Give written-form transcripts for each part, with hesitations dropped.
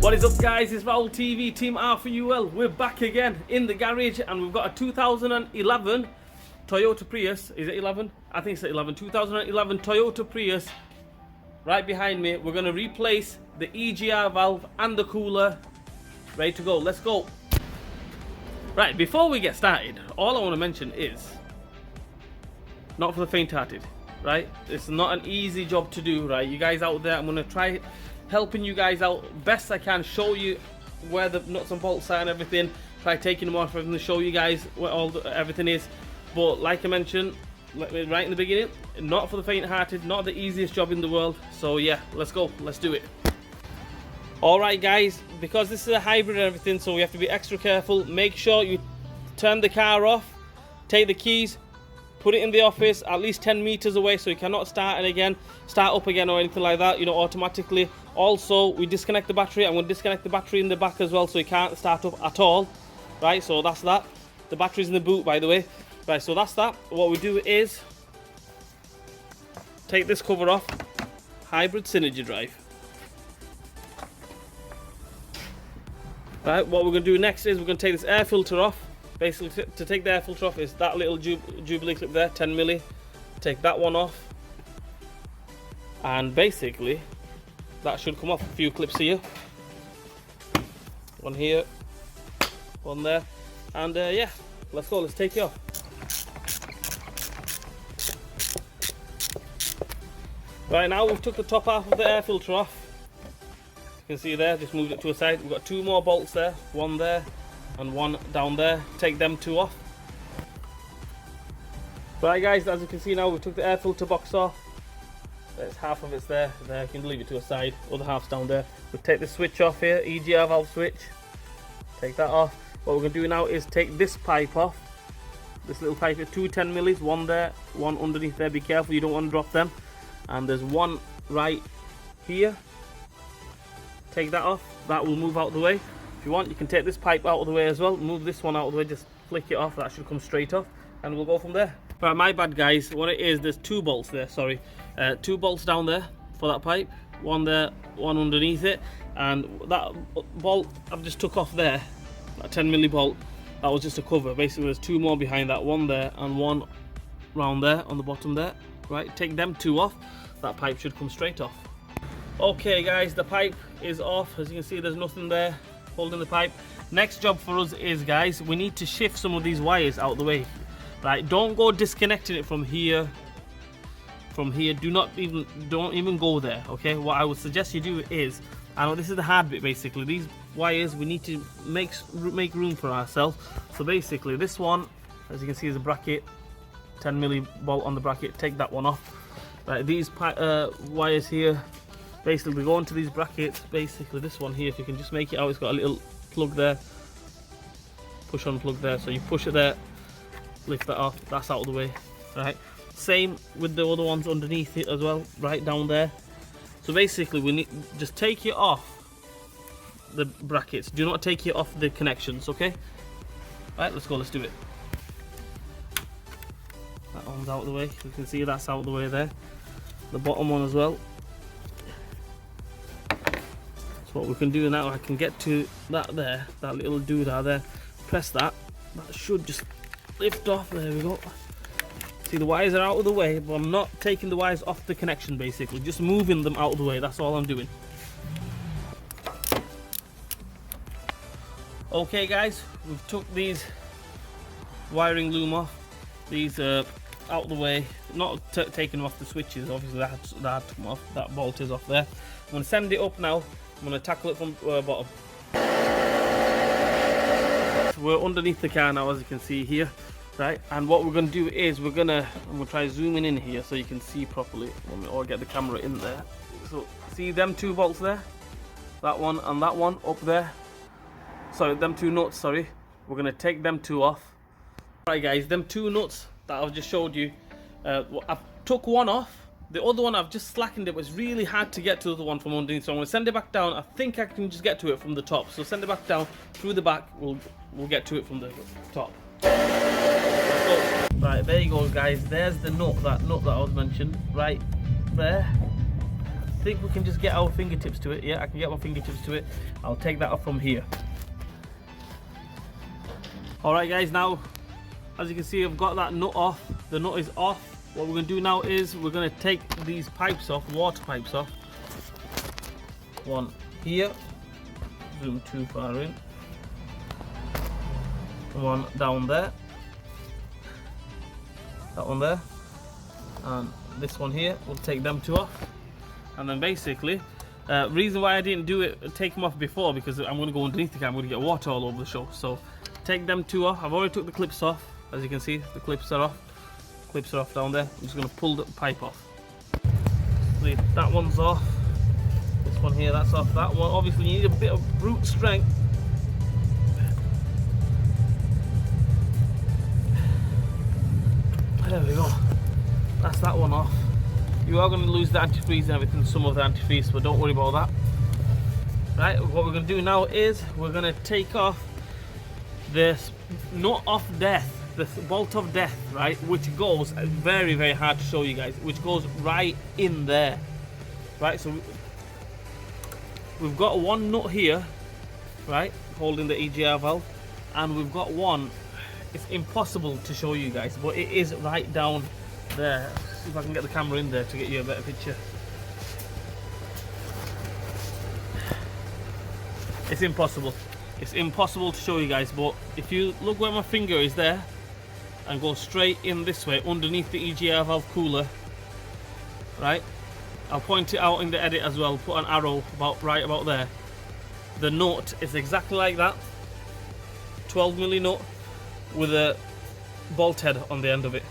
What is up, guys? It's Raul TV, Team R for UL. We're back again in the garage and we've got a 2011 Toyota Prius. Is it 11? I think it's 11. 2011 Toyota Prius right behind me. We're going to replace the EGR valve and the cooler. Ready to go. Let's go. Right, before we get started, all I want to mention is not for the faint-hearted, right? It's not an easy job to do, right? You guys out there, I'm going to try helping you guys out best I can, show you where the nuts and bolts are and everything, try taking them off and show you guys where everything is. But like I mentioned right in the beginning, not for the faint-hearted, not the easiest job in the world. So yeah, let's go, let's do it. Alright guys, because this is a hybrid and everything, so we have to be extra careful. Make sure you turn the car off, take the keys, put it in the office at least 10 meters away so you cannot start up again or anything like that, you know, automatically. Also, we disconnect the battery. I'm going to disconnect the battery in the back as well so you can't start up at all. Right, so that's that. The battery's in the boot, by the way. Right, so that's that. What we do is take this cover off. Hybrid Synergy drive. Right, what we're going to do next is we're going to take this air filter off. Basically, to take the air filter off is that little Jubilee clip there, 10 milli. Take that one off. And basically, that should come off. A few clips here. One here. One there. And yeah, let's go, let's take it off. Right, now we've took the top half of the air filter off. You can see there, just moved it to a side. We've got two more bolts there, one there and one down there. Take them two off. Right guys, as you can see now, we took the air filter box off. There's half of it's there, you can leave it to a side, other half's down there. We'll take the switch off here, EGR valve switch. Take that off. What we're going to do now is take this pipe off. This little pipe here, two 10 millis, one there, one underneath there. Be careful, you don't want to drop them. And there's one right here. Take that off, that will move out of the way. If you want, you can take this pipe out of the way as well. Move this one out of the way, just flick it off, that should come straight off. And we'll go from there. Right, my bad guys, what it is, there's two bolts there, sorry. Two bolts down there for that pipe. One there, one underneath it. And that bolt I've just took off there, that 10 milli bolt, that was just a cover. Basically there's two more behind that, one there and one round there on the bottom there. Right, take them two off, that pipe should come straight off. Okay guys, the pipe is off. As you can see, there's nothing there holding the pipe. Next job for us is, guys, we need to shift some of these wires out of the way. Right, don't go disconnecting it from here. Don't even go there. Okay, what I would suggest you do is, I know this is the hard bit basically, these wires we need to make room for ourselves. So basically this one, as you can see, is a bracket, 10 milli bolt on the bracket. Take that one off. Right, these wires here basically go into these brackets. Basically this one here, if you can just make it out, it's got a little plug there, push on plug there, so you push it there, lift that off, that's out of the way. Right, same with the other ones underneath it as well, right down there. So basically we need, just take it off the brackets, do not take it off the connections. Okay, right, let's go, let's do it. That one's out of the way, you can see that's out of the way there. The bottom one as well. So what we can do now, I can get to that there, that little doodah there, press that, that should just lift off. There we go. See, the wires are out of the way, but I'm not taking the wires off the connection, basically just moving them out of the way, that's all I'm doing. Okay guys, we've took these wiring loom off, these out of the way, not taking off the switches, obviously that had to come off, that bolt is off there. I'm going to send it up now. I'm going to tackle it from bottom. So we're underneath the car now, as you can see here, right? And what we're going to do is I'm going to try zooming in here so you can see properly, or get the camera in there. So see them two bolts there, that one and that one up there. Sorry, them two nuts. Sorry, we're going to take them two off. Right, guys, them two nuts that I've just showed you, I've took one off. The other one I've just slackened it, but it's really hard to get to the other one from underneath, so I'm going to send it back down. I think I can just get to it from the top, so send it back down through the back, we'll get to it from the top. Right, there you go guys, there's the nut, that I was mentioned, right there. I think we can just get our fingertips to it. Yeah, I can get my fingertips to it. I'll take that off from here. Alright guys, now as you can see, I've got that nut off. The nut is off. What we're going to do now is we're going to take these pipes off, water pipes off. One here, zoom too far in. One down there, that one there, and this one here. We'll take them two off, and then basically, reason why I didn't do it, take them off before, because I'm going to go underneath the camera, I'm going to get water all over the show. So take them two off. I've already took the clips off. As you can see, the clips are off. Clips are off down there. I'm just going to pull the pipe off. See, that one's off. This one here, that's off. That one, obviously, you need a bit of brute strength. There we go. That's that one off. You are going to lose the antifreeze and everything, some of the antifreeze, but don't worry about that. Right, what we're going to do now is we're going to take off this nut of death, this bolt of death, right, which goes very, very hard to show you guys, which goes right in there, right? So we've got one nut here, right, holding the EGR valve, and we've got one. It's impossible to show you guys, but it is right down there. See if I can get the camera in there to get you a better picture. It's impossible. It's impossible to show you guys, but if you look where my finger is there and go straight in this way underneath the EGR valve cooler, right, I'll point it out in the edit as well, put an arrow right about there. The nut is exactly like that, 12mm nut with a bolt head on the end of it,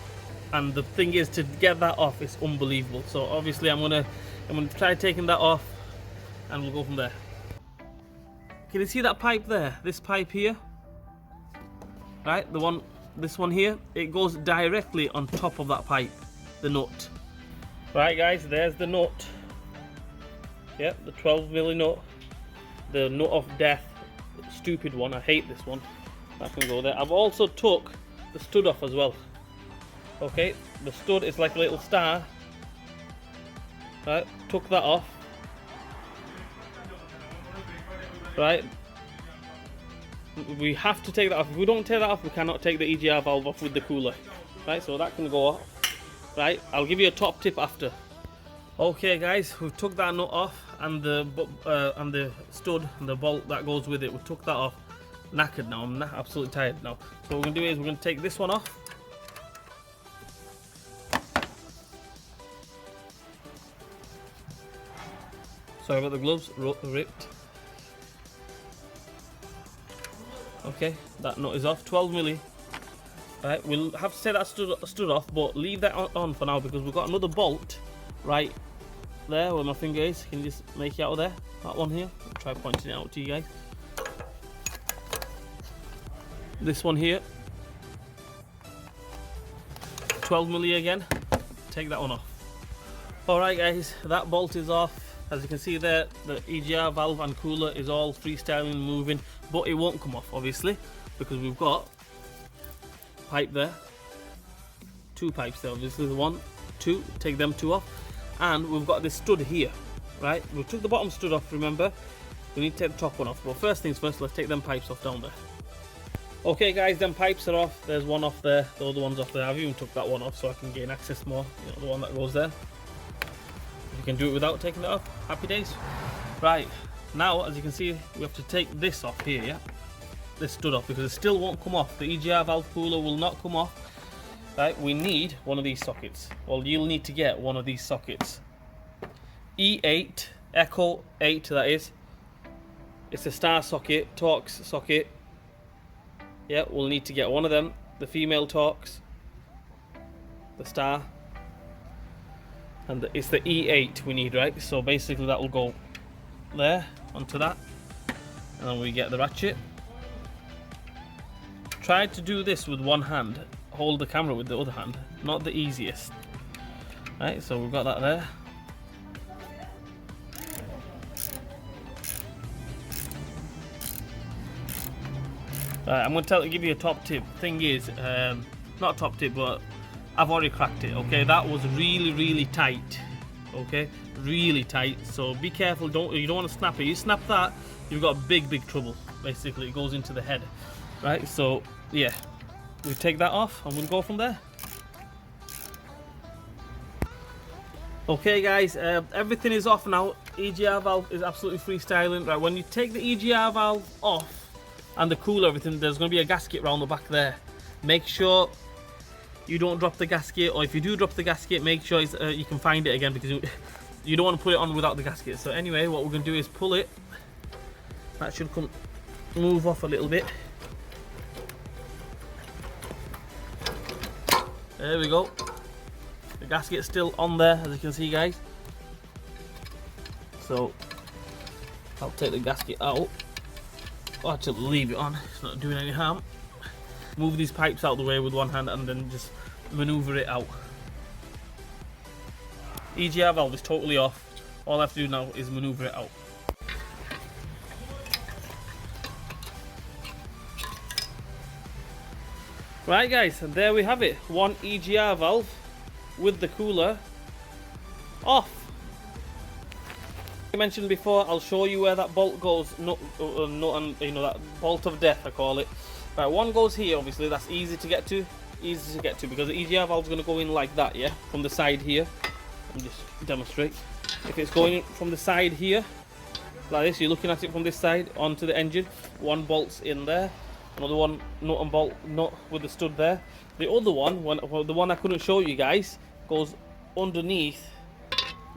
and the thing is, to get that off is unbelievable. So obviously I'm gonna try taking that off, and we'll go from there. Can you see that pipe there? This pipe here, right? This one here, it goes directly on top of that pipe, the nut. Right guys, there's the nut. Yep, the 12mm nut, the nut of death, stupid one. I hate this one. That can go there. I've also took the stud off as well. Okay, the stud is like a little star. Right, took that off. Right, we have to take that off. If we don't take that off, we cannot take the EGR valve off with the cooler. Right, so that can go off. Right, I'll give you a top tip after. Okay guys, we've took that nut off, and the stud and the bolt that goes with it. We took that off. Knackered now, I'm absolutely tired now. So what we're going to do is we're going to take this one off. Sorry about the gloves, ripped. Okay, that nut is off, 12mm. Right, we'll have to take that stud off, but leave that on for now, because we've got another bolt right there where my finger is. Can you just make it out of there? That one here. I'll try pointing it out to you guys. This one here, 12mm again. Take that one off. Alright guys, that bolt is off. As you can see there, the EGR valve and cooler is all freestyling, moving, but it won't come off obviously, because we've got pipe there, two pipes there, obviously, the one, two, take them two off, and we've got this stud here, right? We took the bottom stud off, remember, we need to take the top one off, but first things first, let's take them pipes off down there. Okay guys, them pipes are off. There's one off there, the other one's off there. I've even took that one off so I can gain access more, you know, the one that goes there. If you can do it without taking it off, happy days. Right, now as you can see, we have to take this off here, yeah? This stud off, because it still won't come off. The EGR valve cooler will not come off. Right, we need one of these sockets. Well, you'll need to get one of these sockets. E8, Echo 8 that is. It's a star socket, Torx socket. Yeah, we'll need to get one of them. The female Torx, the star, and it's the E8 we need, right? So basically that will go there onto that, and then we get the ratchet. Try to do this with one hand, hold the camera with the other hand, not the easiest. Right, so we've got that there. Right, I'm going to give you a top tip. Thing is, not a top tip, but I've already cracked it, okay? That was really, really tight, okay? really tight, so be careful. You don't want to snap it. You snap that, you've got big trouble. Basically, it goes into the head, right? So yeah, we take that off and we'll go from there. Okay guys, everything is off now. EGR valve is absolutely freestyling. Right, when you take the EGR valve off and the cooler, everything, there's going to be a gasket around the back there. Make sure you don't drop the gasket, or if you do drop the gasket, make sure you can find it again, because you don't want to put it on without the gasket. So anyway, what we're going to do is pull it. That should move off a little bit. There we go. The gasket's still on there, as you can see, guys. So I'll take the gasket out. Or actually leave it on, it's not doing any harm. Move these pipes out of the way with one hand and then just maneuver it out. EGR valve is totally off. All I have to do now is maneuver it out. Right guys, and there we have it. One EGR valve with the cooler off. I mentioned before, I'll show you where that bolt goes, and you know, that bolt of death I call it. Right, one goes here, obviously, that's easy to get to because the EGR valve is going to go in like that, yeah, from the side here. Let me just demonstrate. If it's going from the side here, like this, you're looking at it from this side onto the engine, one bolt's in there, another one nut and bolt, nut with the stud there. The other one, the one I couldn't show you guys, goes underneath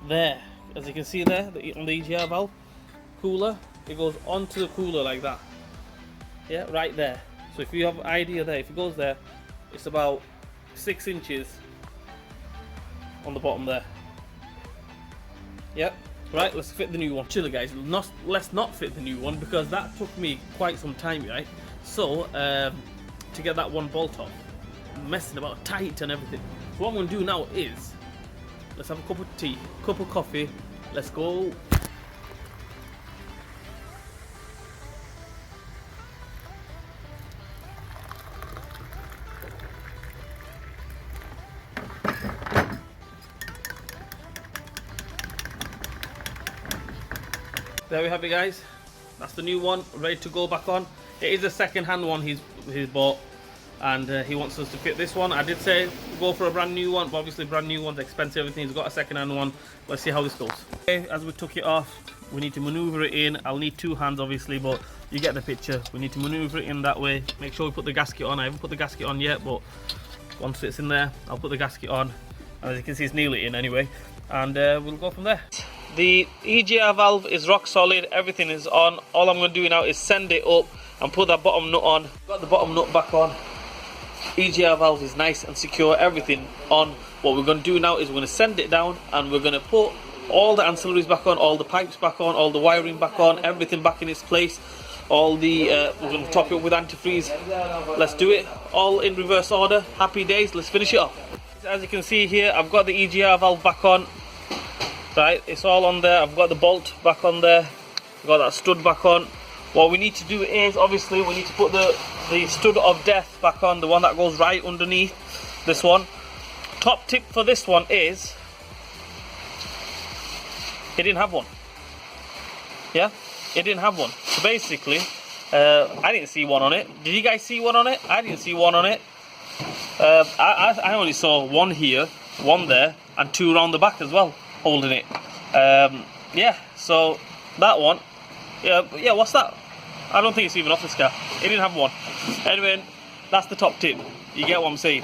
there. As you can see there, on the EGR valve cooler, it goes onto the cooler like that. Yeah, right there. So if you have an idea there, if it goes there, it's about 6 inches on the bottom there. Yep. Right, let's fit the new one. Chiller guys, let's not fit the new one, because that took me quite some time, right? So to get that one bolt off, messing about tight and everything. So what I'm going to do now is, let's have a cup of tea, cup of coffee, let's go. There we have it guys, that's the new one, ready to go back on. It is a second hand one he's bought, and he wants us to fit this one. I did say go for a brand new one, but obviously brand new one's expensive, everything. He's got a second hand one. Let's see how this goes. Okay, as we took it off, we need to maneuver it in. I'll need 2 hands obviously, but you get the picture. We need to maneuver it in that way. Make sure we put the gasket on. I haven't put the gasket on yet, but once it's in there, I'll put the gasket on. As you can see, it's nearly in anyway, and we'll go from there. The EGR valve is rock solid, everything is on. All I'm going to do now is send it up and put that bottom nut on. Got the bottom nut back on. EGR valve is nice and secure, everything on. What we're going to do now is we're going to send it down, and we're going to put all the ancillaries back on, all the pipes back on, all the wiring back on, everything back in its place. All the we're going to top it up with antifreeze. Let's do it all in reverse order. Happy days, let's finish it off. As you can see here, I've got the EGR valve back on. Right, it's all on there. I've got the bolt back on there. I've got that stud back on. What we need to do is, obviously, we need to put the stud of death back on, the one that goes right underneath this one. Top tip for this one is, it didn't have one. Yeah, it didn't have one. So basically, I didn't see one on it. Did you guys see one on it? I didn't see one on it. I only saw one here, one there, and 2 around the back as well, holding it. Yeah, so that one, yeah, what's that? I don't think it's even off this car. It didn't have one. Anyway, that's the top tip. You get what I'm saying.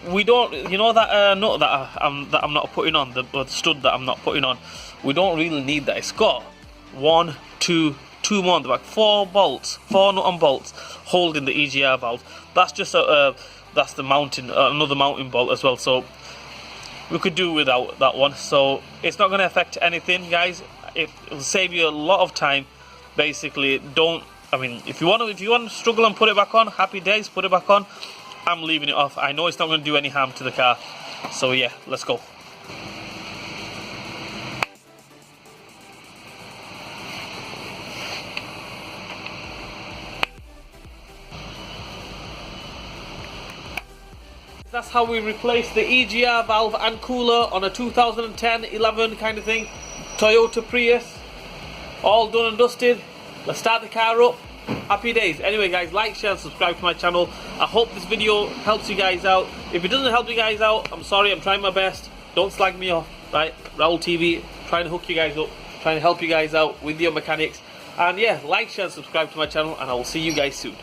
We don't, you know that nut that I'm not putting on, the stud that I'm not putting on, we don't really need that. It's got 1, 2 more on the back, 4 bolts, 4 nut and bolts holding the EGR valve. That's just that's the mounting, another mounting bolt as well. So we could do without that one. So it's not going to affect anything, guys. It'll save you a lot of time. Basically, don't. I mean, if you want to struggle and put it back on, happy days, put it back on. I'm leaving it off. I know it's not going to do any harm to the car. So yeah, let's go. That's how we replace the EGR valve and cooler on a 2010-11 kind of thing. Toyota Prius. All done and dusted. Let's start the car up. Happy days. Anyway guys, like, share and subscribe to my channel. I hope this video helps you guys out. If it doesn't help you guys out, I'm sorry, I'm trying my best. Don't slag me off, right? Raul TV, trying to hook you guys up, trying to help you guys out with your mechanics. And yeah, like, share and subscribe to my channel, and I will see you guys soon.